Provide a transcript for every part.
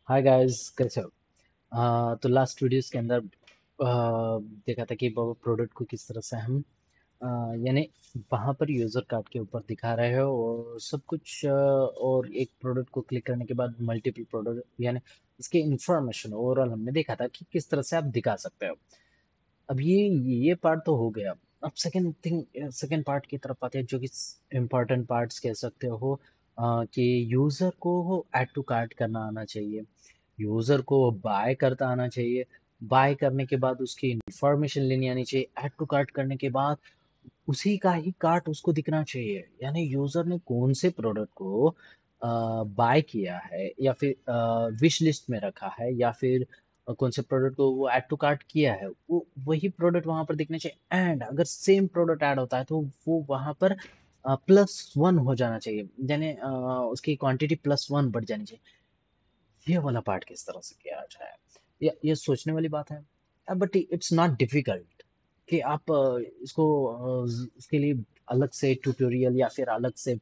Hi guys, कैसे हो? तो लास्ट वीडियोस के अंदर देखा था कि वो प्रोडक्ट को किस तरह से हम अ, यानी वहाँ पर यूज़र कार्ड के ऊपर दिखा रहे हो और सब कुछ, और एक प्रोडक्ट को क्लिक करने के बाद मल्टीपल प्रोडक्ट यानी इसकी इंफॉर्मेशन ओवरऑल हमने देखा था कि किस तरह से आप दिखा सकते हो। अब ये पार्ट तो हो गया। अब सेकंड पार्ट की तरफ आते हैं, जो कि इम्पोर्टेंट पार्ट्स कह सकते हो। कि यूज़र को ऐड टू कार्ट करना आना चाहिए, यूज़र को बाय करता आना चाहिए, बाय करने के बाद उसकी इंफॉर्मेशन लेनी आनी चाहिए, ऐड टू कार्ट करने के बाद उसी का ही कार्ट उसको दिखना चाहिए, यानी यूज़र ने कौन से प्रोडक्ट को बाय किया है या फिर विश लिस्ट में रखा है या फिर कौन से प्रोडक्ट को वो ऐड टू कार्ट किया है, वो वही प्रोडक्ट वहां पर दिखने चाहिए। एंड अगर सेम प्रोडक्ट ऐड होता है तो वो वहां पर +1 हो जाना चाहिए, यानी उसकी क्वांटिटी +1 बढ़ जानी चाहिए। ये वाला पार्ट किस तरह से किया जाए, ये सोचने वाली बात है, बट इट्स नॉट डिफिकल्ट कि आप इसको इसके लिए अलग से ट्यूटोरियल या फिर अलग से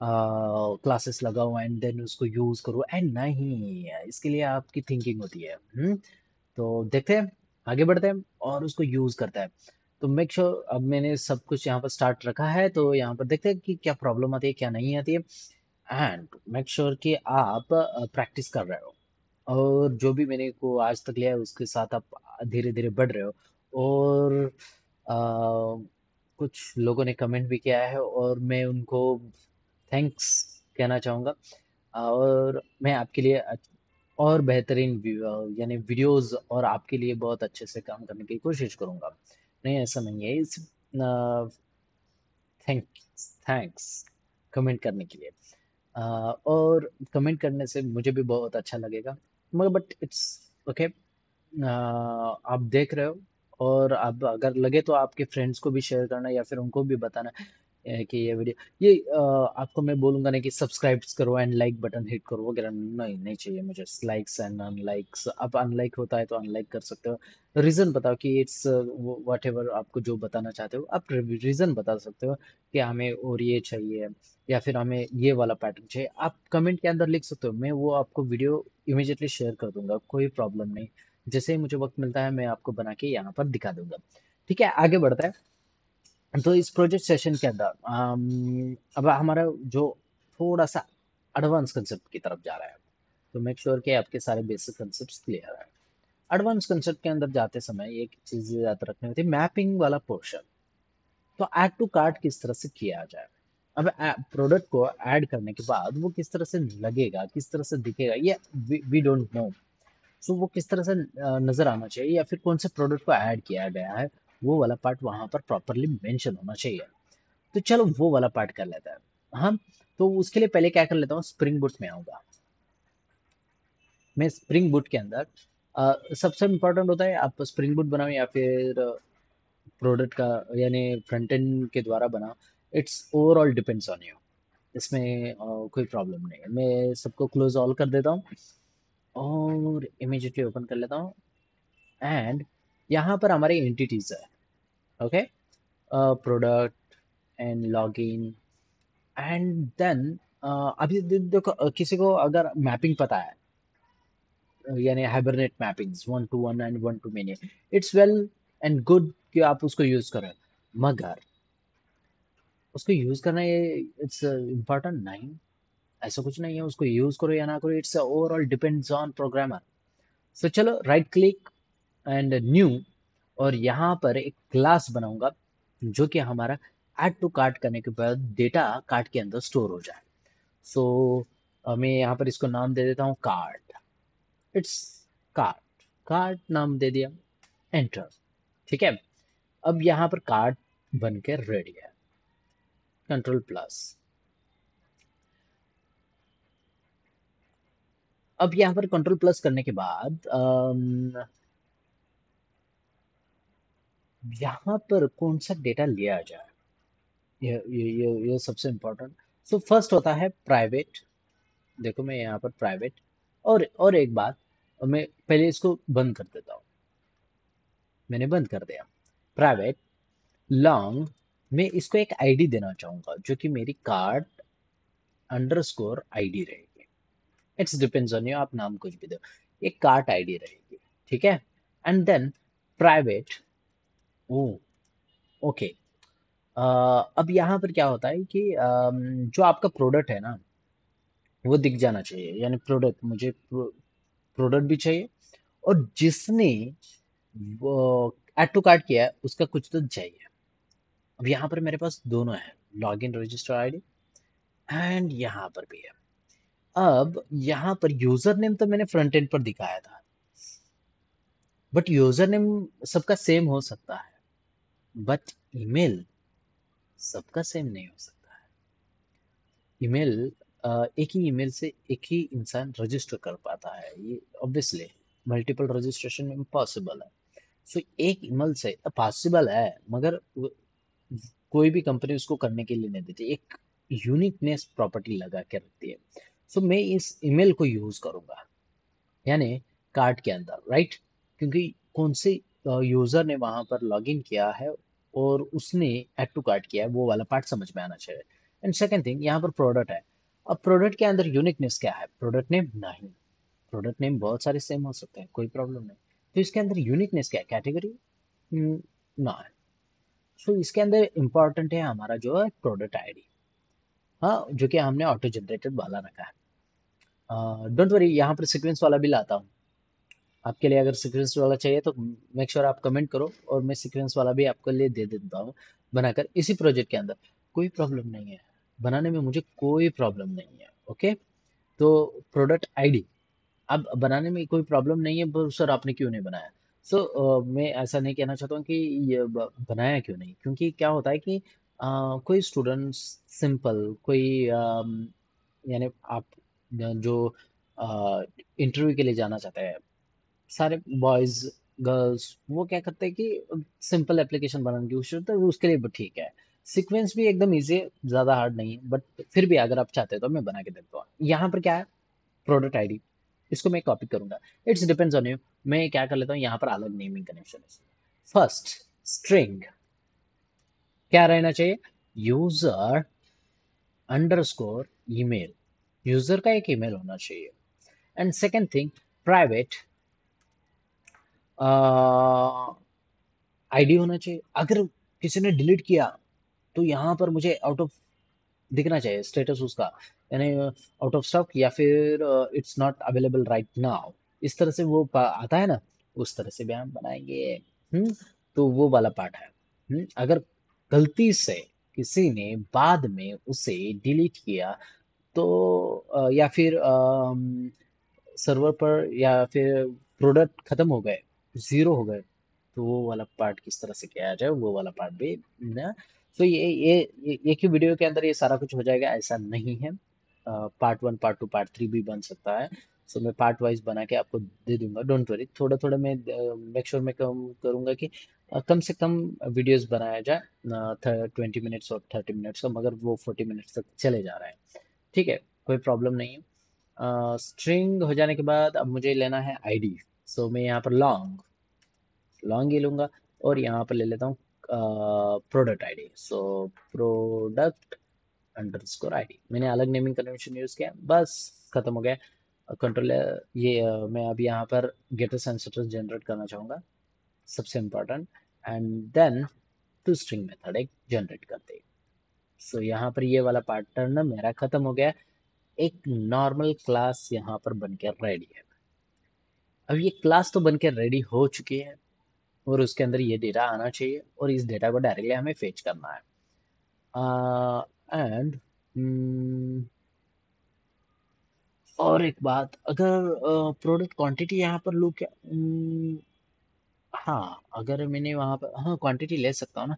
क्लासेस लगाओ एंड देन उसको यूज करो। एंड नहीं, इसके लिए आपकी थिंकिंग होती है। तो देखते हैं, आगे बढ़ते हैं और उसको यूज करते हैं। तो मेक श्योर, अब मैंने सब कुछ यहाँ पर स्टार्ट रखा है, तो यहाँ पर देखते हैं कि क्या प्रॉब्लम आती है क्या नहीं आती है। एंड मेक श्योर कि आप प्रैक्टिस कर रहे हो और जो भी मैंने को आज तक लिया है उसके साथ आप धीरे धीरे बढ़ रहे हो। और कुछ लोगों ने कमेंट भी किया है और मैं उनको थैंक्स कहना चाहूँगा। और मैं आपके लिए और बेहतरीन यानी वीडियोस और आपके लिए बहुत अच्छे से काम करने की कोशिश करूँगा। नहीं, ऐसा नहीं है। इस थैंक्स थैंक्स कमेंट करने के लिए। और कमेंट करने से मुझे भी बहुत अच्छा लगेगा, मगर बट इट्स ओके। आप देख रहे हो और अब अगर लगे तो आपके फ्रेंड्स को भी शेयर करना या फिर उनको भी बताना कि ये वीडियो, ये आपको मैं बोलूंगा नहीं कि सब्सक्राइब करो एंड लाइक बटन हिट करो वगैरह, नहीं नहीं चाहिए मुझे लाइक्स एंड अनलाइक्स। अब अनलाइक होता है तो अनलाइक कर सकते हो। रीज़न बताओ कि इट्स वट एवर, आपको जो बताना चाहते हो आप रीज़न बता सकते हो कि हमें और ये चाहिए या फिर हमें ये वाला पैटर्न चाहिए। आप कमेंट के अंदर लिख सकते हो, मैं वो आपको वीडियो इमीडिएटली शेयर कर दूंगा, कोई प्रॉब्लम नहीं। जैसे ही मुझे वक्त मिलता है मैं आपको बना के यहाँ पर दिखा दूंगा। ठीक है, आगे बढ़ता है। तो इस प्रोजेक्ट सेशन के अंदर अब हमारा जो थोड़ा सा एडवांस कंसेप्ट की तरफ जा रहा है, तो मेक श्योर कि आपके सारे बेसिक कंसेप्ट क्लियर है। एडवांस कंसेप्ट के अंदर जाते समय एक चीज याद रखनी होती है, मैपिंग वाला पोर्शन। तो ऐड टू कार्ट किस तरह से किया जाए। अब प्रोडक्ट को ऐड करने के बाद वो किस तरह से लगेगा, किस तरह से दिखेगा, ये वी डोंट नो। सो वो किस तरह से नजर आना चाहिए या फिर कौन से प्रोडक्ट को ऐड किया गया है, वो वाला पार्ट वहां पर प्रॉपरली मेंशन होना चाहिए। तो चलो वो वाला पार्ट कर लेते हैं हम। तो उसके लिए पहले क्या कर लेता हूँ, स्प्रिंग बूट में आऊंगा। मैं स्प्रिंग बूट के अंदर सबसे इम्पोर्टेंट होता है आप स्प्रिंग बूट बनाओ या फिर प्रोडक्ट का यानी फ्रंट एंड के द्वारा बनाओ। It's overall depends on you. इसमें कोई प्रॉब्लम नहीं है। मैं सबको क्लोज ऑल कर देता हूँ और इमीडिएटली ओपन कर लेता हूँ। एंड यहाँ पर हमारे एंटिटीज है। Okay, product and login and then अभी देखो, किसी को अगर मैपिंग पता है, यानी Hibernate mappings 1 to 1 and 1 to many, it's well and good कि आप उसको यूज करें। मगर उसको यूज करना ये इट्स इम्पोर्टेंट नहीं, ऐसा कुछ नहीं है। उसको यूज करो या ना करो, it's overall depends on programmer. So चलो राइट क्लिक एंड न्यू, और यहाँ पर एक क्लास बनाऊंगा जो कि हमारा ऐड टू कार्ट करने के बाद डेटा कार्ट के अंदर स्टोर हो जाए। सो मैं यहाँ पर इसको नाम दे देता हूँ कार्ट। इट्स कार्ट, कार्ट नाम दे दिया, एंटर। ठीक है, अब यहाँ पर कार्ट बनकर रेडी है। कंट्रोल+। अब यहाँ पर कंट्रोल+ करने के बाद यहाँ पर कौन सा डेटा लिया जाए, ये सबसे इम्पोर्टेंट। सो फर्स्ट होता है प्राइवेट। देखो मैं यहाँ पर प्राइवेट, और एक बात, मैं पहले इसको बंद कर देता हूँ। मैंने बंद कर दिया प्राइवेट लॉन्ग। मैं इसको एक आईडी देना चाहूंगा जो कि मेरी कार्ड अंडरस्कोर आईडी रहेगी। इट्स डिपेंड्स ऑन यू, आप नाम कुछ भी दो, एक कार्ट आईडी रहेगी, ठीक है। And then private, oh okay, अब यहाँ पर क्या होता है कि जो आपका प्रोडक्ट है ना वो दिख जाना चाहिए, यानी प्रोडक्ट, मुझे प्रोडक्ट भी चाहिए, और जिसने वो ऐड टू कार्ट किया है उसका कुछ तो चाहिए। अब यहाँ पर मेरे पास दोनों है, log in register ID and यहाँ पर भी है। अब यहाँ पर यूजर नेम तो मैंने फ्रंट एंड पर दिखाया था, बट यूजर नेम सबका सेम हो सकता है, बट ईमेल सबका सेम नहीं हो सकता है। ईमेल, एक ही ईमेल से एक ही इंसान रजिस्टर कर पाता है, ये ऑब्वियसली मल्टीपल रजिस्ट्रेशन इम्पॉसिबल है। सो एक ईमेल से पॉसिबल है, मगर कोई भी कंपनी उसको करने के लिए नहीं देती, एक यूनिकनेस प्रॉपर्टी लगा के रखती है। सो मैं इस ईमेल को यूज करूंगा, यानी कार्ड के अंदर, राइट, क्योंकि कौन से यूजर ने वहां पर लॉगिन किया है और उसने ऐड टू कार्ट किया है, वो वाला पार्ट समझ में आना चाहिए। एंड सेकंड थिंग, यहाँ पर प्रोडक्ट है। अब प्रोडक्ट के अंदर यूनिकनेस क्या है, प्रोडक्ट नेम नहीं, प्रोडक्ट नेम बहुत सारे सेम हो सकते हैं, कोई प्रॉब्लम नहीं। तो इसके अंदर यूनिकनेस क्या है, कैटेगरी ना है। सो इसके अंदर इम्पोर्टेंट है हमारा जो है प्रोडक्ट आईडी, हाँ, जो कि हमने ऑटो जनरेटेड वाला रखा है। डोंट वरी, यहाँ पर सीक्वेंस वाला भी लाता हूँ आपके लिए। अगर सीक्वेंस वाला चाहिए तो मेक श्योर आप कमेंट करो, और मैं सीक्वेंस वाला भी आपके लिए दे देता हूँ बनाकर इसी प्रोजेक्ट के अंदर। कोई प्रॉब्लम नहीं है, बनाने में मुझे कोई प्रॉब्लम नहीं है, ओके। तो प्रोडक्ट आईडी अब बनाने में कोई प्रॉब्लम नहीं है, पर सर आपने क्यों नहीं बनाया। सो मैं ऐसा नहीं कहना चाहता हूँ कि ये बनाया क्यों नहीं, क्योंकि क्या होता है कि कोई स्टूडेंट्स सिंपल कोई यानी आप जो इंटरव्यू के लिए जाना चाहते हैं, सारे बॉयज गर्ल्स वो क्या करते हैं कि सिंपल एप्लीकेशन बनाने की कोशिश करते हैं, उसके लिए ठीक है। सीक्वेंस भी एकदम इजी है, ज़्यादा हार्ड नहीं है, बट फिर भी अगर आप चाहते हो तो मैं बना के देता हूँ। यहाँ पर क्या है, प्रोडक्ट आईडी, इसको मैं कॉपी करूंगा, इट्स डिपेंड्स ऑन यू। मैं क्या कर लेता हूँ, यहाँ पर अलग नेमिंग कनेक्शन है। फर्स्ट स्ट्रिंग क्या रहना चाहिए, यूजर अंडरस्कोर ईमेल, यूजर का एक ईमेल होना चाहिए। And second thing, private ID होना चाहिए। अगर किसी ने डिलीट किया तो यहाँ पर मुझे आउट ऑफ दिखना चाहिए स्टेटस उसका, यानी आउट ऑफ स्टॉक या फिर it's not available right now, इस तरह से वो आता है ना, उस तरह से भी हम बनाएंगे। तो वो वाला पार्ट है। अगर गलती से किसी ने बाद में उसे डिलीट किया तो या फिर सर्वर पर या फिर प्रोडक्ट खत्म हो गए, जीरो हो गए, तो वो वाला पार्ट किस तरह से किया जाए, वो वाला पार्ट भी ना। तो ये एक ही वीडियो के अंदर ये सारा कुछ हो जाएगा ऐसा नहीं है, part one part two part three भी बन सकता है। सो मैं पार्ट वाइज बना के आपको दे दूंगा, डोंट वरी। थोड़ा थोड़ा मैं मेक श्योर मैं कम करूंगा कि कम से कम वीडियोस बनाया जाए, 20 मिनट्स और 30 मिनट्स का, मगर वो 40 मिनट्स तक चले जा रहा है, ठीक है, कोई प्रॉब्लम नहीं है। स्ट्रिंग हो जाने के बाद अब मुझे लेना है आईडी। सो मैं यहाँ पर लॉन्ग लॉन्ग ही लूंगा, और यहाँ पर ले लेता हूँ product ID. So product underscore ID, मैंने अलग नेमिंग कन्वेंशन यूज किया, बस खत्म हो गया। कंट्रोल ये मैं अब यहाँ पर गेटर सेंसिटिव जनरेट करना चाहूँगा, सबसे important. And then to string method एक जनरेट करते हैं। सो यहाँ पर ये वाला पैटर्न मेरा खत्म हो गया, एक नॉर्मल क्लास यहाँ पर बनकर रेडी है। अब ये क्लास तो बनकर रेडी हो चुकी है, और उसके अंदर ये डेटा आना चाहिए, और इस डेटा को डायरेक्टली हमें फेच करना है। एंड और एक बात, अगर प्रोडक्ट क्वांटिटी यहाँ पर लूँ क्या, हाँ, अगर मैंने वहाँ पर हाँ क्वांटिटी ले सकता हूँ ना,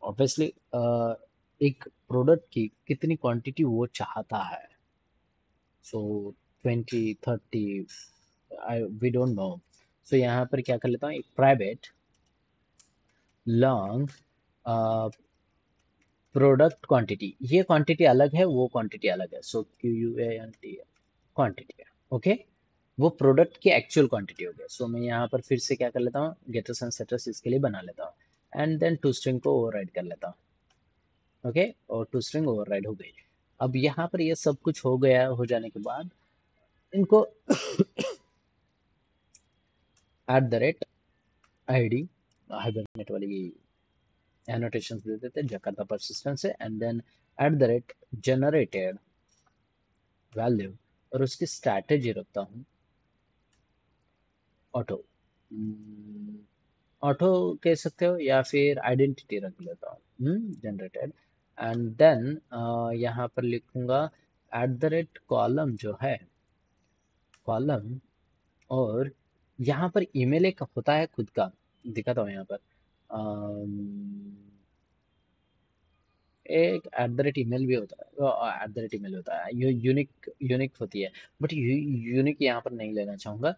ऑब्वियसली। एक प्रोडक्ट की कितनी क्वांटिटी वो चाहता है, सो 20 30, आई वी डोंट नो। सो यहाँ पर क्या कर लेता हूँ, एक प्राइवेट लॉन्ग प्रोडक्ट क्वांटिटी, ये क्वांटिटी अलग है, वो क्वांटिटी अलग है। सो QUANT क्वांटिटी है, ओके, वो प्रोडक्ट की एक्चुअल क्वांटिटी हो गया। सो मैं यहाँ पर फिर से क्या कर लेता हूँ, गेटर्स एंड सेटर्स इसके लिए बना लेता हूँ, एंड देन टू स्ट्रिंग को ओवरराइड कर लेता हूँ, ओके, और टू स्ट्रिंग ओवरराइड हो गई। अब यहाँ पर ये सब कुछ हो गया, हो जाने के बाद इनको @id हाइबरनेट वाली एनोटेशन दे देते हैं जकार्ता परसिस्टेंस से, एंड देन @generated वैल्यू, और उसकी स्ट्रैटेजी रखता हूँ ऑटो। ऑटो कह सकते हो या फिर आइडेंटिटी रख लेता हूँ जनरेटेड, एंड देन यहाँ पर लिखूंगा @कॉलम जो है कॉलम, और यहाँ पर ईमेल एक होता है खुद का, दिखाता हूँ यहाँ पर एक @email भी होता है, @email होता है, ये यूनिक यूनिक होती है, बट यूनिक यहाँ पर नहीं लेना चाहूँगा।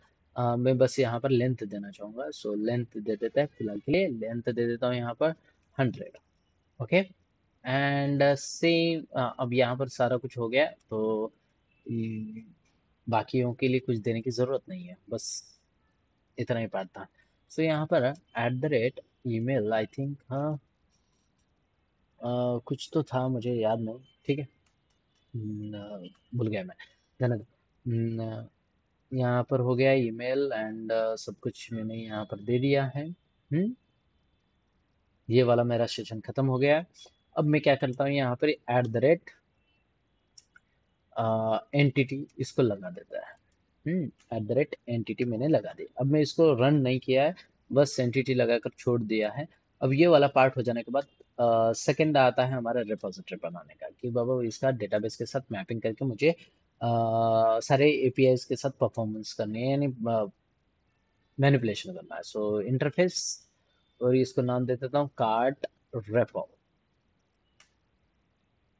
मैं बस यहाँ पर लेंथ देना चाहूँगा, सो लेंथ दे देते हैं फिलहाल के लिए, लेंथ दे देता हूँ यहाँ पर 100। ओके, एंड सेम अब यहाँ पर सारा कुछ हो गया, तो बाकियों के लिए कुछ देने की ज़रूरत नहीं है, बस इतना ही पार्ट था। सो यहाँ पर @email आई थिंक, हाँ कुछ तो था मुझे याद नहीं, ठीक है। भूल गया मैं, धन्यवाद। यहाँ पर हो गया ईमेल एंड सब कुछ मैंने यहाँ पर दे दिया है। ये वाला मेरा सेशन खत्म हो गया है। अब मैं क्या करता हूँ, यहाँ पर एंटिटी इसको लगा देता है। एंटिटी मैंने लगा दी, अब मैं इसको रन नहीं किया है, बस एंटिटी लगाकर छोड़ दिया है। अब ये वाला पार्ट हो जाने के बाद सेकंड आता है हमारा रिपोजिटरी बनाने का, कि बाबा इसका डेटाबेस के साथ मैपिंग करके मुझे सारे एपीआईज के साथ परफॉर्मेंस करनी है, यानी मैनिपुलेशन करना है। सो इंटरफेस, और इसको नाम दे देता हूँ cart repo.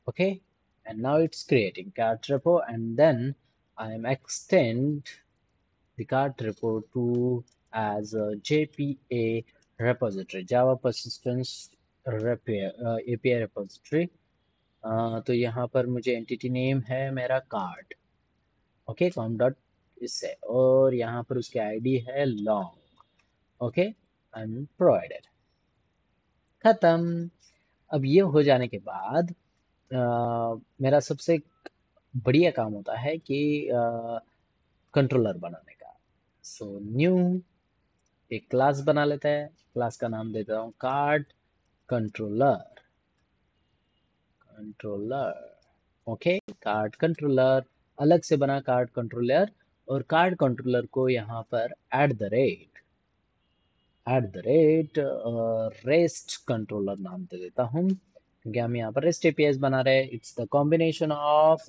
Okay, and now it's creating cart repo, and then I am extend the cart repo to as a JPA repository, Java Persistence API repository। तो यहाँ पर मुझे एंटिटी नेम है मेरा कार्ड, ओके, कॉम डॉट इससे, और यहाँ पर उसकी आईडी है लॉन्ग, ओके, एंड प्रोवाइडेड। खत्म। अब ये हो जाने के बाद मेरा सबसे बढ़िया काम होता है कि कंट्रोलर बनाने का। सो न्यू एक क्लास बना लेते हैं, क्लास का नाम देता हूँ card controller. Okay, card controller अलग से बना कार्ड कंट्रोलर, और कार्ड कंट्रोलर को यहाँ पर रेस्ट कंट्रोलर नाम दे देता हूँ, क्योंकि हम यहाँ पर रेस्ट एपीआईज बना रहे हैं। It's the combination of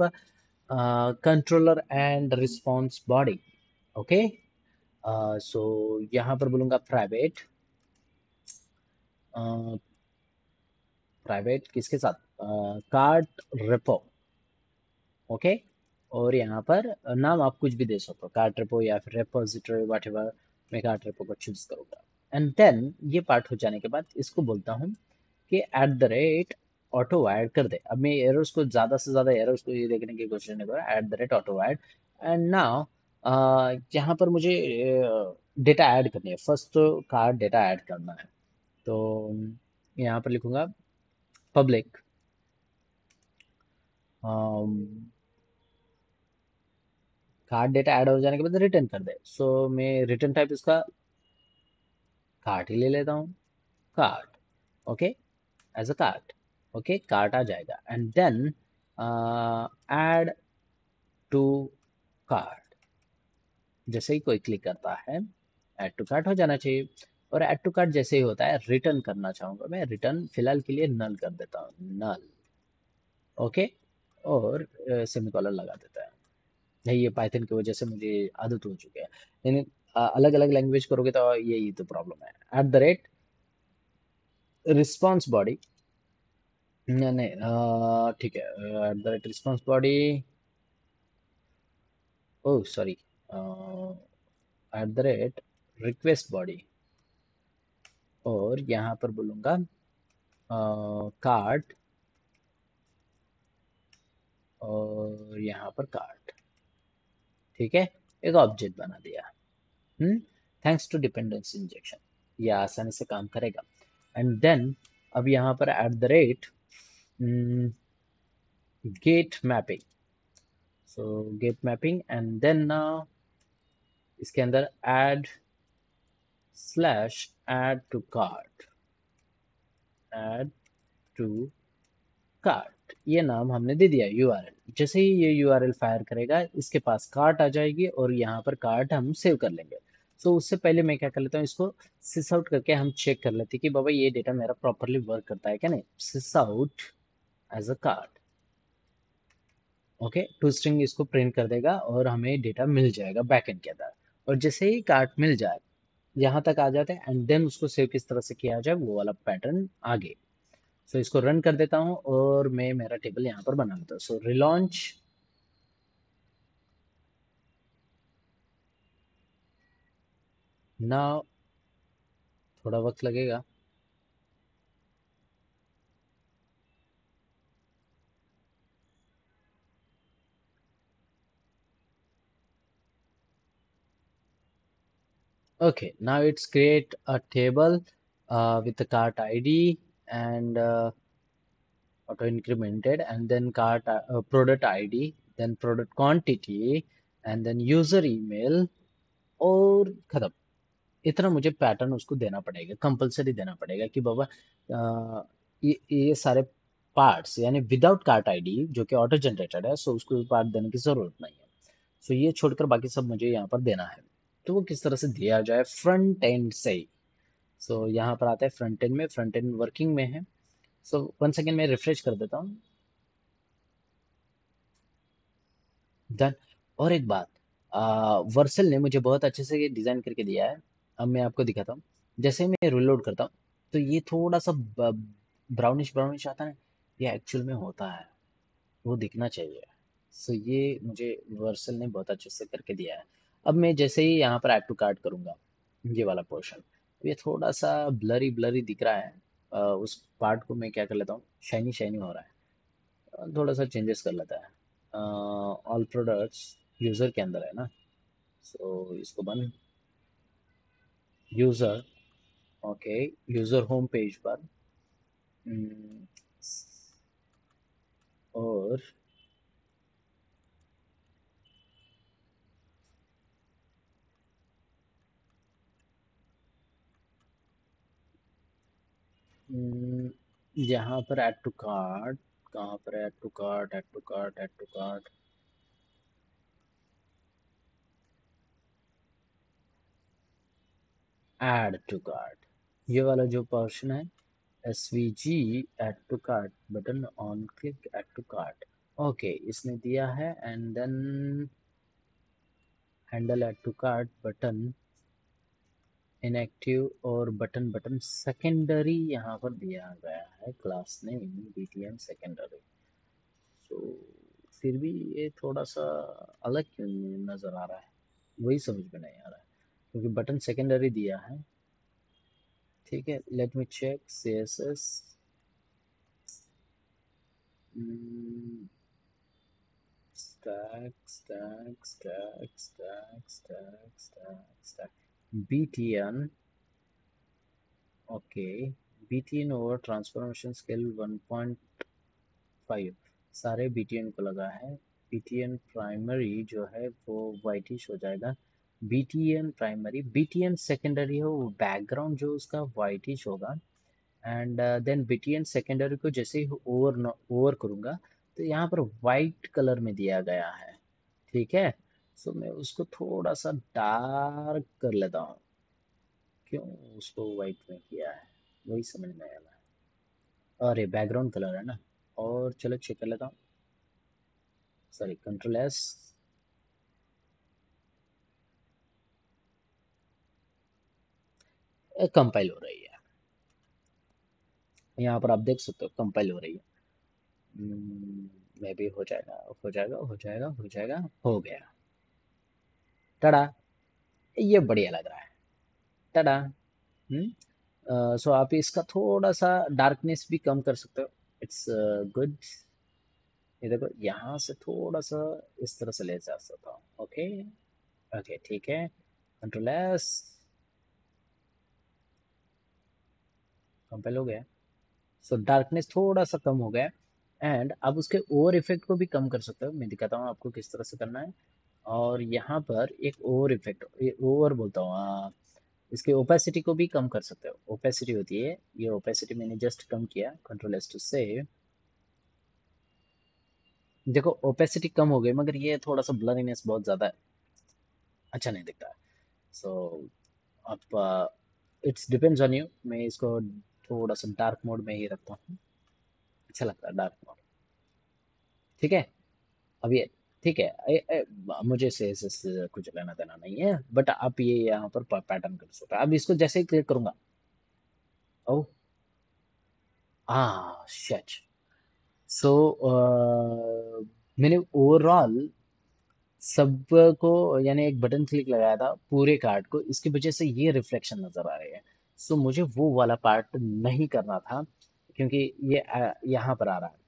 controller and response body. Okay, so यहाँ पर बोलूँगा प्राइवेट किसके साथ, कार्ट रेपो। ओके, और यहाँ पर नाम आप कुछ भी दे सकते हो, कार्ट रेपो या फिर रेपोजिटरी वट एवर, मैं कार्ट रेपो को चूज करूँगा। एंड देन ये पार्ट हो जाने के बाद इसको बोलता हूँ कि ऑटो ऐड कर दे। अब मैं एरर्स को ज़्यादा से ज़्यादा एरर्स को ये देखने की कोशिश नहीं कर रहा, ऑटो ऐड, एंड नाउ यहाँ पर मुझे डेटा ऐड करनी है, फर्स्ट तो कार्ड डेटा ऐड करना है, तो यहाँ पर लिखूंगा पब्लिक कार्ड डेटा ऐड हो जाने के बाद रिटर्न कर दे। सो मैं रिटर्न टाइप इसका कार्ड ही ले लेता हूँ, card, okay, as a card, okay, card आ जाएगा, and then add to card, जैसे ही कोई क्लिक करता है ऐड टू कार्ट हो जाना चाहिए। और ऐड टू कार्ट जैसे ही होता है रिटर्न करना चाहूँगा, मैं रिटर्न फिलहाल के लिए नल कर देता हूँ, नल, ओके, और सेमीकोलन लगा देता है। नहीं, ये पाइथन की वजह से मुझे आदत हो चुकी है, यानी अलग अलग लैंग्वेज करोगे तो यही तो प्रॉब्लम है। रिस्पॉन्स बॉडी, नहीं नहीं ठीक है, response body, oh sorry, request body, और यहाँ पर बोलूँगा कार्ड, और यहाँ पर कार्ड, ठीक है, एक ऑब्जेक्ट बना दिया। थैंक्स टू डिपेंडेंसी इंजेक्शन ये आसानी से काम करेगा। एंड देन अब यहाँ पर get mapping, so get mapping and then इसके अंदर add slash add to cart, add to cart, ये नाम हमने दे दिया यूआरएल। जैसे ही ये यूआरएल फायर करेगा इसके पास कार्ट आ जाएगी और यहाँ पर कार्ट हम सेव कर लेंगे। सो उससे पहले मैं क्या कर लेता हूँ, इसको सिस आउट करके हम चेक कर लेते हैं कि बाबा ये डेटा मेरा प्रॉपरली वर्क करता है क्या नहीं। Sys out as a cart, okay, to string इसको प्रिंट कर देगा और हमें डेटा मिल जाएगा बैकएंड के अंदर। और जैसे ही कार्ट मिल जाए, यहाँ तक आ जाते हैं एंड देन उसको सेव किस तरह से किया जाए वो वाला पैटर्न आगे। सो इसको रन कर देता हूँ और मैं मेरा टेबल यहाँ पर बना लेता हूँ। सो रिलॉन्च ना, थोड़ा वक्त लगेगा। Okay, now it's create a table with the cart ID and auto incremented, and then cart product ID, then product quantity, and then user email, और खत्म। इतना मुझे पैटर्न उसको देना पड़ेगा, कंपलसरी देना पड़ेगा कि बाबा ये सारे पार्ट्स यानी विदाउट कार्ट आईडी जो कि ऑटो जनरेटेड है, सो उसको पार्ट देने की ज़रूरत नहीं है। सो ये छोड़कर बाकी सब मुझे यहाँ पर देना है। तो वो किस तरह से दिया जाए फ्रंट एंड से ही। सो यहाँ पर आता है फ्रंट एंड में, फ्रंट एंड वर्किंग में है। सो वन सेकेंड मैं रिफ्रेश कर देता हूँ। डन। और एक बात, वर्सल ने मुझे बहुत अच्छे से डिज़ाइन करके दिया है। अब मैं आपको दिखाता हूँ। जैसे ही मैं रिलोड करता हूँ तो ये थोड़ा सा ब्राउनिश ब्राउनिश आता है ना, ये एक्चुअल में होता है, वो दिखना चाहिए। सो ये मुझे वर्सल ने बहुत अच्छे से करके दिया है। अब मैं जैसे ही यहाँ पर ऐड टू कार्ट करूँगा ये वाला पोर्शन, ये थोड़ा सा ब्लरी ब्लरी दिख रहा है। उस पार्ट को मैं क्या कर लेता हूँ, शाइनी शाइनी हो रहा है, थोड़ा सा चेंजेस कर लेता है। ऑल प्रोडक्ट्स यूज़र के अंदर है ना, सो इसको बंद, user, okay, user home page पर, हम्म, और यहाँ पर ऐड टू कार्ट, कहाँ पर add to cart, add to cart, add to cart, add to cart, ये वाला जो पोर्शन है, SVG add to cart button on click add to cart, okay, इसने दिया है। And then handle add to cart button inactive, और button button secondary यहाँ पर दिया गया है, क्लास नेम BTN सेकेंडरी। तो फिर भी ये थोड़ा सा अलग क्यों नज़र आ रहा है, वही समझ में नहीं आ रहा है, क्योंकि बटन सेकेंडरी दिया है। ठीक है, let me check CSS, stack stack stack stack stack stack stack BTN, okay, BTN over transformation scale 1.5, सारे BTN को लगा है। BTN प्राइमरी जो है वो वाइटिश हो जाएगा। BTN प्राइमरी, BTN सेकेंडरी है वो बैकग्राउंड जो उसका वाइटिश होगा। एंड देन BTN सेकेंडरी को जैसे ही ओवर ओवर करूँगा तो यहाँ पर वाइट कलर में दिया गया है। ठीक है, सो मैं उसको थोड़ा सा डार्क कर लेता हूँ। क्यों उसको वाइट में किया है वही समझ में आया ना। और ये बैकग्राउंड कलर है ना। और चलो चेक कर लेता हूँ, सॉरी, कंट्रोल S, कंपाइल हो रही है। यहाँ पर आप देख सकते हो कंपाइल हो रही है। मे भी हो जाएगा, हो जाएगा, हो जाएगा, हो जाएगा, हो गया। टड़ा, ये बढ़िया लग रहा है। टड़ा। सो आप इसका थोड़ा सा डार्कनेस भी कम कर सकते हो, इट्स गुड। ये देखो यहाँ से थोड़ा सा इस तरह से ले जा सकता हूँ, ओके। ओके ठीक है, कंट्रोल S, कंपाइल हो गया। सो डार्कनेस थोड़ा सा कम हो गया। एंड आप उसके ओवर इफेक्ट को भी कम कर सकते हो। मैं दिखाता हूँ आपको किस तरह से करना है। और यहाँ पर एक ओवर इफेक्ट, ओवर बोलता हूँ, इसके ओपेसिटी को भी कम कर सकते हो। ओपेसिटी होती है, ये ओपेसिटी मैंने जस्ट कम किया, कंट्रोल एस टू से। देखो ओपेसिटी कम हो गई, मगर ये थोड़ा सा ब्लरीनेस बहुत ज़्यादा अच्छा नहीं दिखता है। सो आप, इट्स डिपेंड्स ऑन यू। मैं इसको थोड़ा सा डार्क मोड में ही रखता हूँ, अच्छा लगता है डार्क मोड। ठीक है, अब ये ठीक है। मुझे से कुछ लेना देना नहीं है, बट आप ये यहाँ पर पैटर्न कर सकते हो। अब इसको जैसे ही क्लिक करूंगा, ओ शिट। सो मैंने ओवरऑल सबको, यानी एक बटन क्लिक लगाया था पूरे कार्ड को, इसकी वजह से ये रिफ्लेक्शन नजर आ रही है। सो मुझे वो वाला पार्ट नहीं करना था, क्योंकि ये यहाँ पर आ रहा है।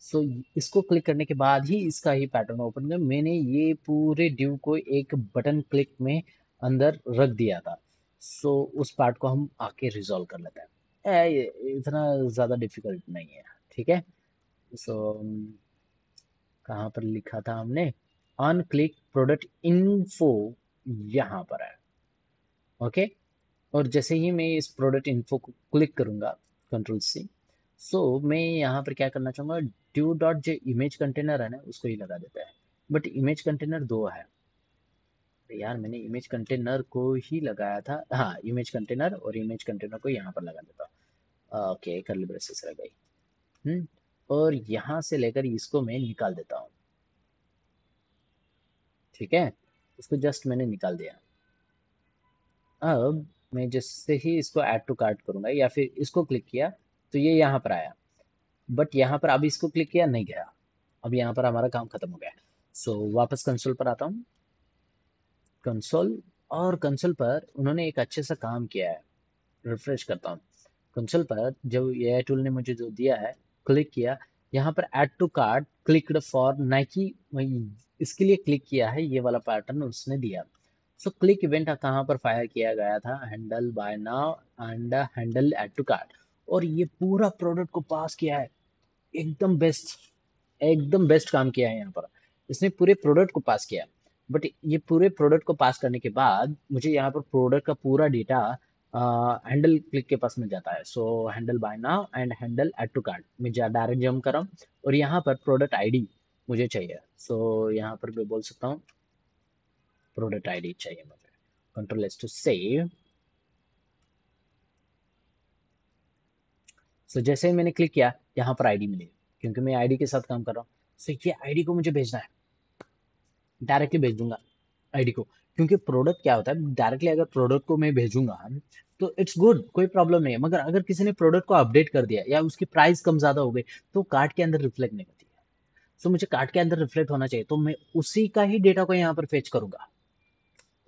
सो इसको क्लिक करने के बाद ही इसका ही पैटर्न ओपन कर, मैंने ये पूरे ड्यू को एक बटन क्लिक में अंदर रख दिया था। सो उस पार्ट को हम आके रिजॉल्व कर लेते हैं। इतना ज़्यादा डिफिकल्ट नहीं है। ठीक है। सो कहाँ पर लिखा था हमने, ऑन क्लिक प्रोडक्ट इन्फो, यहाँ पर है। ओके। और जैसे ही मैं इस प्रोडक्ट इन्फो को क्लिक करूंगा, कंट्रोल सी, सो मैं यहाँ पर क्या करना चाहूँगा, ड्यू डॉट जो इमेज कंटेनर है ना, उसको ही लगा देता है। बट इमेज कंटेनर दो है। तो यार मैंने इमेज कंटेनर को ही लगाया था, हाँ इमेज कंटेनर, और इमेज कंटेनर को यहाँ पर लगा देता हूँ। ओके, कर्ली ब्रेसेस रह गई। और यहाँ से लेकर इसको मैं निकाल देता हूँ। ठीक है, इसको जस्ट मैंने निकाल दिया। अब मैं जैसे ही इसको ऐड टू कार्ट करूंगा या फिर इसको क्लिक किया, तो ये यहाँ पर आया। बट यहाँ पर अब इसको क्लिक किया, नहीं गया। अब यहाँ पर हमारा काम खत्म हो गया। सो वापस कंसोल पर आता हूँ। कंसोल, और कंसोल पर उन्होंने एक अच्छे सा काम किया है। रिफ्रेश करता हूँ। कंसोल पर जो एआई टूल ने मुझे जो दिया है, क्लिक किया, यहाँ पर add to cart clicked for Nike, इसके लिए क्लिक किया है, ये वाला पैटर्न उसने दिया। सो क्लिक इवेंट कहाँ पर फायर किया गया था, handle buy now and handle add to cart, और ये पूरा प्रोडक्ट को पास किया है। एकदम बेस्ट, एकदम बेस्ट काम किया है यहाँ पर। इसने पूरे प्रोडक्ट को पास किया। बट ये पूरे प्रोडक्ट को पास करने के बाद मुझे यहाँ पर प्रोडक्ट का पूरा डेटा हैंडल क्लिक के पास मिल जाता है। So handle buy now and handle add to cart मैं डायरेक्ट जम्प कर रहा हूँ, और यहाँ पर प्रोडक्ट आईडी मुझे चाहिए। सो यहाँ पर मैं बोल सकता हूँ प्रोडक्ट आईडी चाहिए मुझे, कंट्रोल एस टू सेव। सो जैसे ही मैंने क्लिक किया, यहाँ पर आईडी मिली, क्योंकि मैं आईडी के साथ काम कर रहा हूँ। सो ये आईडी को मुझे भेजना है, डायरेक्टली भेज दूंगा आईडी को। क्योंकि प्रोडक्ट क्या होता है, डायरेक्टली अगर प्रोडक्ट को मैं भेजूंगा तो इट्स गुड, कोई प्रॉब्लम नहीं है। मगर अगर किसी ने प्रोडक्ट को अपडेट कर दिया या उसकी प्राइस कम ज्यादा हो गई, तो कार्ट के अंदर रिफ्लेक्ट नहीं होती है। सो मुझे कार्ट के अंदर रिफ्लेक्ट होना चाहिए, तो मैं उसी का ही डेटा को यहाँ पर फेच करूंगा।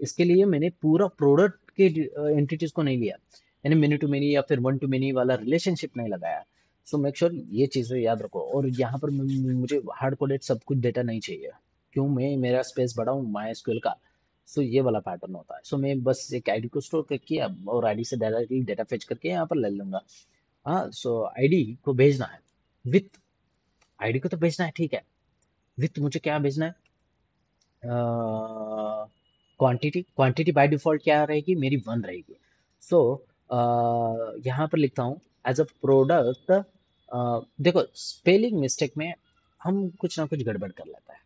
इसके लिए मैंने पूरा प्रोडक्ट के एंटिटीज को नहीं लिया, यानी मिनी टू मिनी या फिर वन टू मिनी वाला रिलेशनशिप नहीं लगाया। सो मेक श्योर ये चीज़ें याद रखो। और यहाँ पर मुझे हार्ड कोडेड सब कुछ डेटा नहीं चाहिए। क्यों, मैं मेरा स्पेस बढ़ाऊँ माई एसक्यूएल का। सो ये वाला पैटर्न होता है। सो मैं बस एक आईडी को स्टोर किया और आईडी से डायरेक्टली डेटा फेच करके यहाँ पर ले लूंगा। हाँ, सो आईडी को भेजना है विथ, आईडी को तो भेजना है ठीक है, विथ मुझे क्या भेजना है, क्वांटिटी। क्वांटिटी बाय डिफॉल्ट क्या रहेगी मेरी, वन रहेगी। सो यहाँ पर लिखता हूँ एज अ प्रोडक्ट। देखो स्पेलिंग मिस्टेक में हम कुछ ना कुछ गड़बड़ कर लेता है।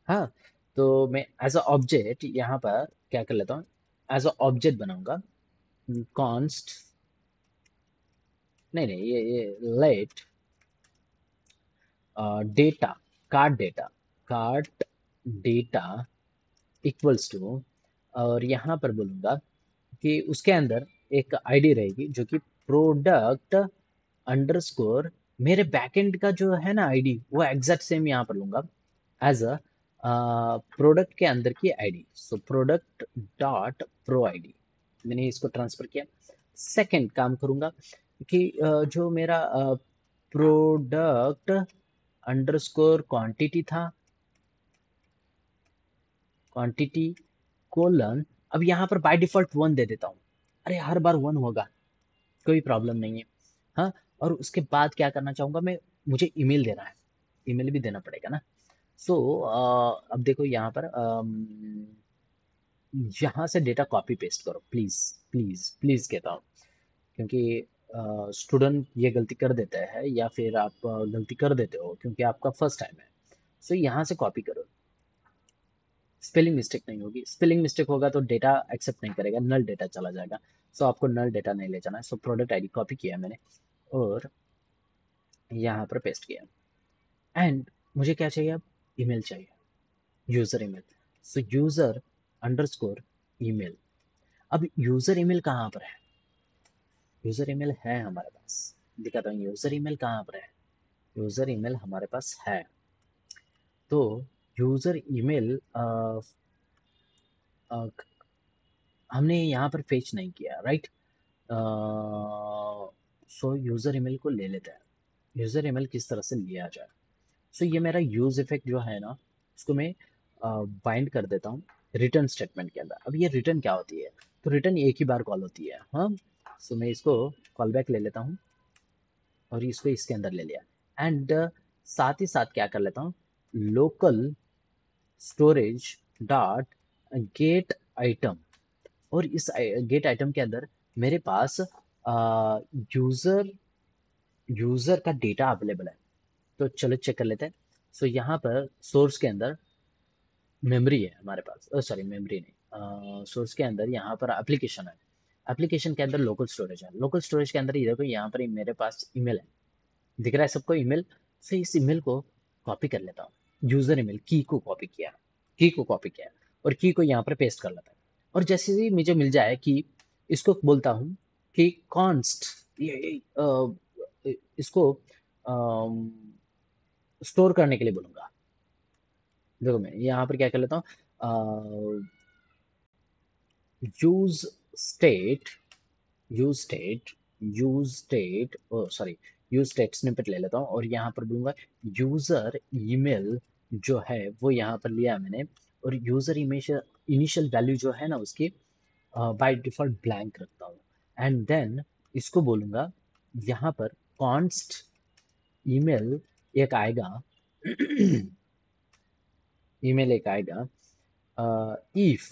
हाँ, तो मैं एज अ ऑब्जेक्ट यहाँ पर क्या कर लेता हूँ, एज अ ऑब्जेक्ट बनाऊंगा कॉन्स्ट, नहीं नहीं ये let data, card data equals to, और यहाँ पर बोलूँगा कि उसके अंदर एक आईडी रहेगी जो कि प्रोडक्ट अंडरस्कोर, मेरे बैकएंड का जो है ना आईडी, वो एग्जैक्ट सेम यहाँ पर लूंगा एज अ प्रोडक्ट के अंदर की ID. So product dot pro ID, मैंने इसको ट्रांसफर किया। सेकंड काम करूंगा कि जो मेरा प्रोडक्ट अंडरस्कोर क्वांटिटी था, क्वांटिटी कोलन, अब यहाँ पर बाय डिफॉल्ट वन दे देता हूँ। अरे हर बार वन होगा, कोई प्रॉब्लम नहीं है। हाँ, और उसके बाद क्या करना चाहूँगा मैं, मुझे ईमेल देना है, ईमेल भी देना पड़ेगा ना। सो अब देखो यहाँ पर यहाँ से डेटा कॉपी पेस्ट करो प्लीज़, प्लीज़ प्लीज़ कहता हूँ, क्योंकि स्टूडेंट ये गलती कर देते हैं या फिर आप गलती कर देते हो क्योंकि आपका फर्स्ट टाइम है। सो यहाँ से कॉपी करो, स्पेलिंग मिस्टेक नहीं होगी, स्पेलिंग मिस्टेक होगा तो डेटा एक्सेप्ट नहीं करेगा, नल डेटा चला जाएगा। सो आपको नल डेटा नहीं ले जाना है। सो प्रोडक्ट आईडी कॉपी किया मैंने और यहाँ पर पेस्ट किया। एंड मुझे क्या चाहिए अब, ईमेल चाहिए, यूज़र ईमेल। सो यूज़र अंडरस्कोर ईमेल। अब यूज़र ईमेल कहाँ पर है, यूज़र ईमेल है हमारे पास, दिखाता हूँ यूज़र ईमेल कहाँ पर है। यूज़र ईमेल हमारे पास है, तो यूज़र ईमेल हमने यहाँ पर फेच नहीं किया, राइट। सो यूज़र ईमेल को ले लेते हैं। यूज़र ईमेल किस तरह से लिया जाए। सो ये मेरा यूज़ इफेक्ट जो है ना, उसको मैं बाइंड कर देता हूँ रिटर्न स्टेटमेंट के अंदर। अब ये रिटर्न क्या होती है, तो रिटर्न एक ही बार कॉल होती है, हाँ। सो मैं इसको कॉल बैक ले लेता हूँ और इसको इसके अंदर ले लिया। एंड साथ ही साथ क्या कर लेता हूँ, local storage dot gate item, और इस गेट आइटम के अंदर मेरे पास यूज़र यूज़र का डेटा अवेलेबल है। तो चलो चेक कर लेते हैं। सो यहाँ पर सोर्स के अंदर मेमोरी है हमारे पास, सॉरी मेमोरी नहीं, सोर्स के अंदर यहाँ पर एप्लीकेशन है, एप्लीकेशन के अंदर लोकल स्टोरेज है, लोकल स्टोरेज के अंदर ये देखो यहाँ पर मेरे पास ईमेल है, दिख रहा है सबको ईमेल। से इस ईमेल को कॉपी कर लेता हूँ, यूजर ईमेल की को कॉपी किया, की को कॉपी किया और की को यहाँ पर पेस्ट कर लेता है। और जैसे ही मुझे मिल जाए कि, इसको बोलता हूँ कि कॉन्स्ट, इसको स्टोर करने के लिए बोलूंगा। देखो मैं यहाँ पर क्या कर लेता हूँ, use state, use state, use state, sorry use state snippet ले लेता हूँ और यहाँ पर दूंगा यूजर ईमेल जो है वो यहाँ पर लिया मैंने। और यूजर इमेज इनिशियल वैल्यू जो है ना उसकी बाय डिफॉल्ट ब्लैंक रखता हूँ। एंड देन इसको बोलूंगा यहाँ पर कॉन्स्ट ईमेल एक आएगा, ईमेल एक आएगा, if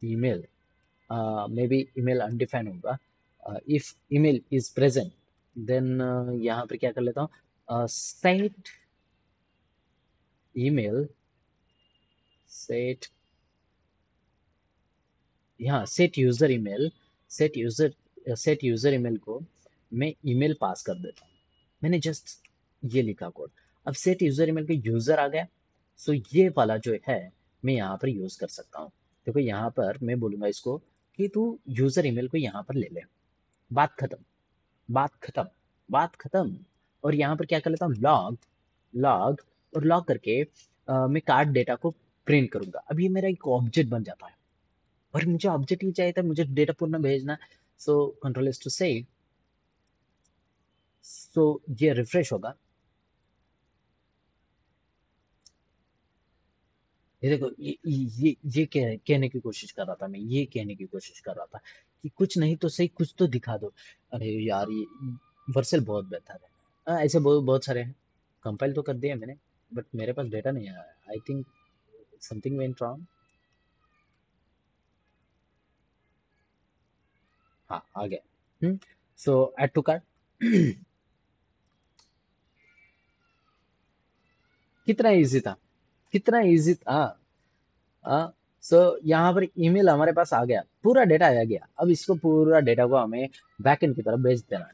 email, may be email undefined होगा, if email is present then यहाँ पर क्या कर लेता हूँ, सेट ईमेल, सेट, यहाँ set user email, set user email को मैं ईमेल पास कर देता हूँ। मैंने जस्ट ये लिखा कोड। अब सेट यूजर ईमेल के यूजर आ गया। सो ये वाला जो है मैं यहाँ पर यूज कर सकता हूँ। देखो यहाँ पर मैं बोलूंगा इसको कि तू यूजर ईमेल को यहाँ पर ले ले, बात खत्म, बात खत्म, बात खत्म। और यहाँ पर क्या कर लेता हूँ, लॉग, लॉग, और लॉग करके मैं कार्ड डेटा को प्रिंट करूंगा। अब ये मेरा एक ऑब्जेक्ट बन जाता है और मुझे ऑब्जेक्ट ही चाहिए था, मुझे डेटा पूर्ण भेजना। So control S to save. So ये रिफ्रेश होगा, ये देखो ये कहने की कोशिश कर रहा था मैं, ये कहने की कोशिश कर रहा था कि कुछ नहीं तो सही कुछ तो दिखा दो। अरे यार ये वर्सेल बहुत बेहतर है। ऐसे बहुत बहुत सारे हैं, कंपाइल तो कर दिया मैंने बट मेरे पास डेटा नहीं आया। I think something went wrong. हाँ आ गया। So add to cart. कितना इजी था, कितना इजी था। हाँ। सो यहाँ पर ईमेल हमारे पास आ गया, पूरा डेटा आ गया। अब इसको पूरा डेटा को हमें बैकएंड की तरफ भेज देना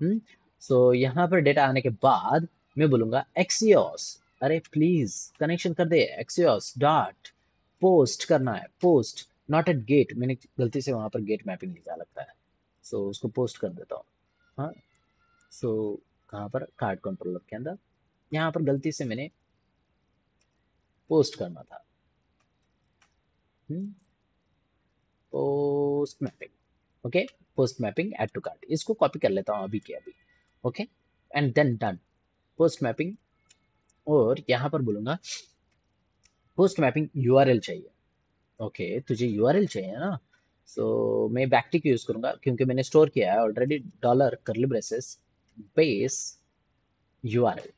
है। सो यहाँ पर डेटा आने के बाद मैं बोलूंगा एक्सियोस, अरे प्लीज कनेक्शन कर दे, एक्सियोस डॉट पोस्ट करना है, पोस्ट नॉट एट गेट, मैंने गलती से वहां पर गेट मैपिंग लिखा लगता है। सो उसको पोस्ट कर देता हूँ। हाँ। सो कहाँ पर, कार्ड कंट्रोलर के अंदर, यहाँ पर गलती से मैंने पोस्ट करना था। Post mapping, okay, post mapping add to cart, इसको कॉपी कर लेता हूँ अभी के अभी। Okay, and then done post mapping. और यहाँ पर बोलूंगा पोस्ट मैपिंग यूआरएल चाहिए। ओके तुझे यूआरएल चाहिए ना, सो मैं बैकटिक यूज करूंगा क्योंकि मैंने स्टोर किया है already dollar curly braces base URL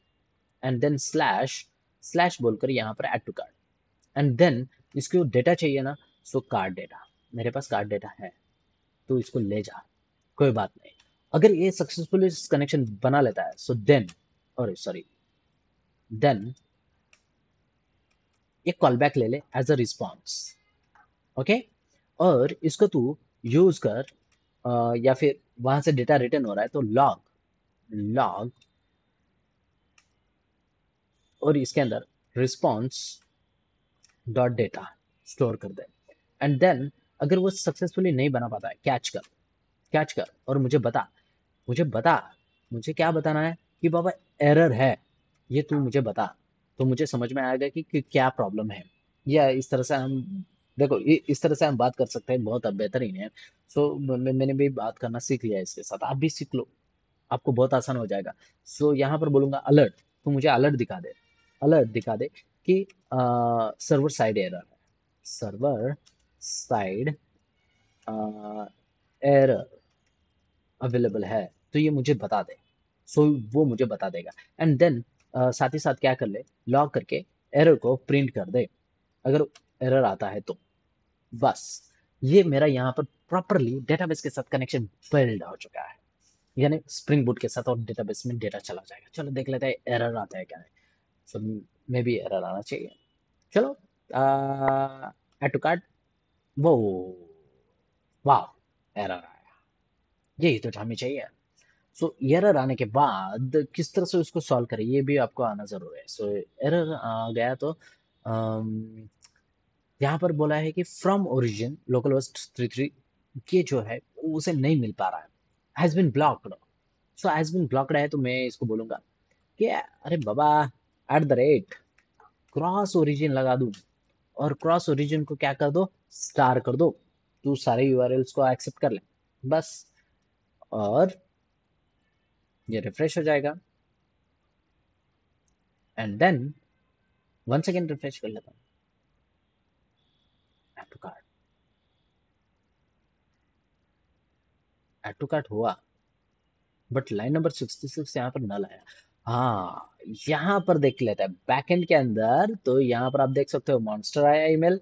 and then slash slash बोलकर यहाँ पर add to card and then इसको डेटा चाहिए ना, सो कार्ड डेटा, मेरे पास कार्ड डेटा है तो इसको ले जा, कोई बात नहीं। अगर ये सक्सेसफुली कनेक्शन बना लेता है सो देन, और सॉरी देन ये कॉल बैक ले ले एज अ रिस्पॉन्स, ओके। और इसको तू यूज कर, या फिर वहां से डेटा रिटर्न हो रहा है तो लॉग लॉग और इसके अंदर रिस्पॉन्स डॉट डेटा स्टोर कर दे एंड देन अगर वो सक्सेसफुली नहीं बना पाता है कैच कर और मुझे बता मुझे क्या बताना है कि बाबा एरर है, ये तू मुझे बता, तो मुझे समझ में आएगा कि क्या प्रॉब्लम है। या इस तरह से हम देखो इस तरह से हम बात कर सकते हैं, बहुत बेहतरीन है। सो मैंने भी बात करना सीख लिया है, इसके साथ आप भी सीख लो, आपको बहुत आसान हो जाएगा। सो यहाँ पर बोलूंगा अलर्ट, तो मुझे अलर्ट दिखा दे कि सर्वर साइड एरर है, सर्वर साइड एरर अवेलेबल है, तो ये मुझे बता दे। सो वो मुझे बता देगा एंड देन साथ ही साथ क्या कर ले, लॉग करके एरर को प्रिंट कर दे अगर एरर आता है तो। बस ये मेरा यहाँ पर प्रॉपरली डेटाबेस के साथ कनेक्शन बिल्ड हो चुका है, यानी स्प्रिंग बूट के साथ और डेटाबेस में डेटा चला जाएगा। चलो देख लेते हैं एरर आता है क्या है। सो मे भी एरर आना चाहिए। चलो ऐड टू कार्ट, वो वाह एरर आया, यही तो हमें चाहिए। सो एरर आने के बाद किस तरह से उसको सॉल्व करें ये भी आपको आना जरूर है। सो एरर आ गया तो यहाँ पर बोला है कि फ्रॉम ओरिजिन लोकल होस्ट 33 ये जो है उसे नहीं मिल पा रहा है, has been blocked. So has been blocked है तो मैं इसको बोलूंगा कि अरे बाबा at the rate cross origin लगा दूं और क्रॉस ओरिजिन को क्या कर दो, स्टार कर दो, तू सारे यूआरएल्स को एक्सेप्ट कर ले बस। और ये रिफ्रेश हो जाएगा and then one second refresh कर लेता हूँ, add to cart, add to cart हुआ बट लाइन नंबर 66 यहाँ पर नल आया। हाँ यहाँ पर देख लेता है बैकएंड के अंदर, तो यहाँ पर आप देख सकते हो मॉन्स्टर आया ईमेल,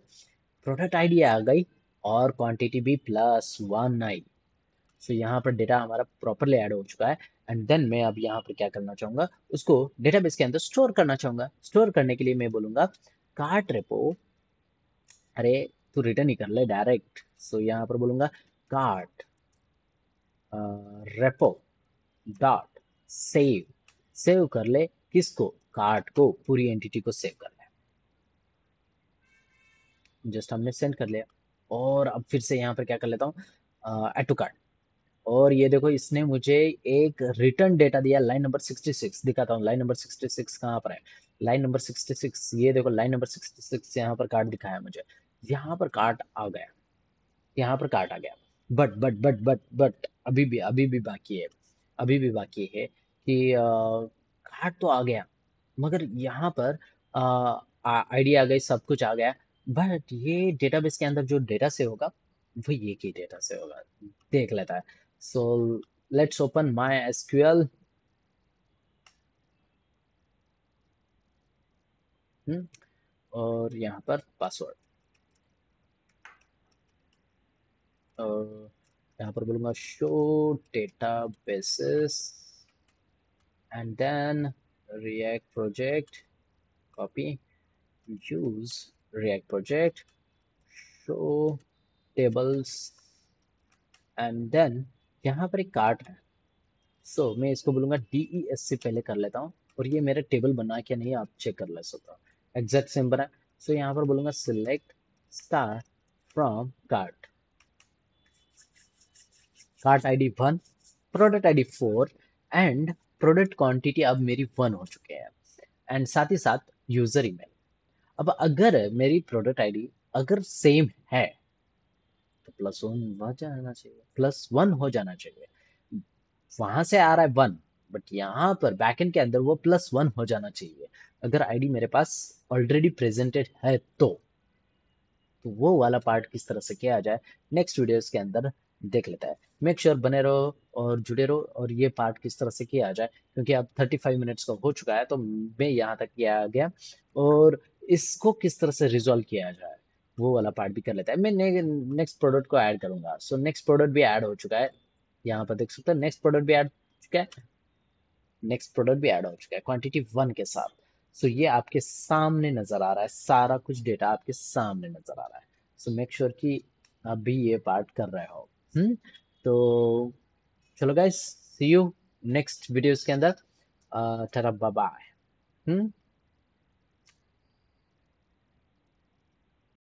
प्रोडक्ट आईडी आ गई और क्वांटिटी भी +1 आई। सो यहाँ पर डेटा हमारा प्रॉपरली ऐड हो चुका है एंड देन मैं अब यहाँ पर क्या करना चाहूंगा, उसको डेटाबेस के अंदर स्टोर करना चाहूंगा। स्टोर करने के लिए मैं बोलूंगा कार्ट रेपो, अरे तू रिटर्न ही कर ले डायरेक्ट। सो यहाँ पर बोलूंगा cart repo dot save, save कर ले किसको, कार्ट को, पूरी एंटिटी को सेव कर ले, जस्ट हमने सेंड कर लिया। और अब फिर से यहाँ पर क्या कर लेता हूँ, ऐड टू कार्ट, और ये देखो इसने मुझे एक रिटर्न डेटा दिया लाइन नंबर 66, दिखाता हूँ लाइन नंबर 66 कहाँ पर है, लाइन नंबर 66, ये देखो लाइन नंबर 66 यहाँ पर कार्ड दिखाया मुझे, यहाँ पर कार्ड आ गया, यहाँ पर कार्ड आ गया। बट अभी भी बाकी है, अभी भी बाकी है कि कार्ड तो आ गया मगर यहाँ पर आईडी आ गई, सब कुछ आ गया, बट ये डेटाबेस के अंदर जो डेटा से होगा वो ये की डेटा से होगा, देख लेता है। So let's open MySQL, और यहाँ पर पासवर्ड, और यहाँ पर बोलूँगा show databases and then react project, copy, use react project, show tables and then यहाँ पर एक कार्ट है। सो मैं इसको बोलूंगा DES से पहले कर लेता हूँ और ये मेरा टेबल बना है क्या नहीं आप चेक कर ले सकते हो, एग्जैक्ट सेम बना है। सो यहाँ पर बोलूंगा select star from cart, cart ID 1, product ID 4 and product quantity अब मेरी 1 हो चुके हैं एंड साथ ही साथ यूजर ईमेल। अब अगर मेरी प्रोडक्ट आईडी अगर सेम है तो +1 हो जाना चाहिए, +1 हो जाना चाहिए, वहां से आ रहा है 1 बट यहाँ पर बैकएंड के अंदर वो +1 हो जाना चाहिए अगर आईडी मेरे पास ऑलरेडी प्रेजेंटेड है तो। तो वो वाला पार्ट किस तरह से किया जाए नेक्स्ट वीडियोस के अंदर देख लेता है। मेक श्योर बने रहो और जुड़े रहो, और ये पार्ट किस तरह से किया जाए, क्योंकि अब 35 मिनट्स का हो चुका है तो मैं यहाँ तक किया गया, और इसको किस तरह से रिजॉल्व किया जाए वो वाला पार्ट भी कर लेता है। मैं नेक्स्ट प्रोडक्ट को ऐड करूंगा। सो नेक्स्ट प्रोडक्ट भी ऐड हो चुका है, यहाँ पर देख सकते हैं नेक्स्ट प्रोडक्ट भी ऐड हो चुका है, नेक्स्ट प्रोडक्ट भी ऐड हो चुका है क्वांटिटी 1 के साथ। सो ये आपके सामने नजर आ रहा है, सारा कुछ डेटा आपके सामने नजर आ रहा है। सो मेक श्योर कि आप भी ये पार्ट कर रहे हो। तो चलो guys, see you next videos के अंदर। Tata bye bye.